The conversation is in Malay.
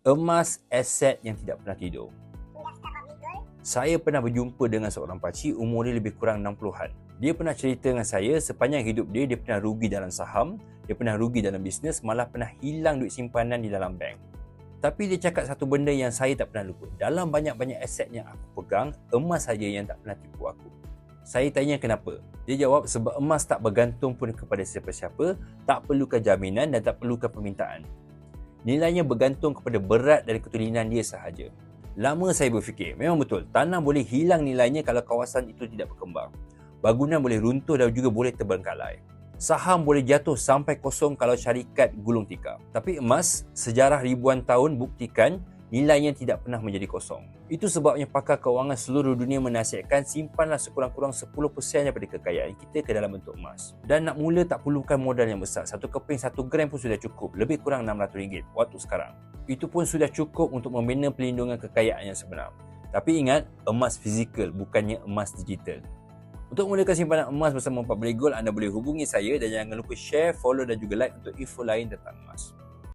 Emas aset yang tidak pernah tidur. Saya pernah berjumpa dengan seorang pakcik, umur dia lebih kurang 60-an. Dia pernah cerita dengan saya sepanjang hidup dia pernah rugi dalam saham, dia pernah rugi dalam bisnes, malah pernah hilang duit simpanan di dalam bank. Tapi dia cakap satu benda yang saya tak pernah lupa. Dalam banyak-banyak aset yang aku pegang, emas saja yang tak pernah tipu aku. Saya tanya kenapa. Dia jawab sebab emas tak bergantung pun kepada siapa-siapa, tak perlukan jaminan dan tak perlukan permintaan. Nilainya bergantung kepada berat dan ketulinan dia sahaja. Lama saya berfikir, memang betul, tanah boleh hilang nilainya kalau kawasan itu tidak berkembang. Bangunan boleh runtuh dan juga boleh terbengkalai. Saham boleh jatuh sampai kosong kalau syarikat gulung tikar. Tapi emas, sejarah ribuan tahun buktikan nilainya tidak pernah menjadi kosong. Itu sebabnya pakar kewangan seluruh dunia menasihatkan simpanlah sekurang-kurang 10% daripada kekayaan kita ke dalam bentuk emas. Dan nak mula tak perlukan modal yang besar. Satu keping 1 gram pun sudah cukup. Lebih kurang RM600 waktu sekarang. Itu pun sudah cukup untuk membina pelindungan kekayaan yang sebenar. Tapi ingat, emas fizikal bukannya emas digital. Untuk memulakan simpanan emas bersama 4 Boleh Gold, anda boleh hubungi saya dan jangan lupa share, follow dan juga like untuk info lain tentang emas.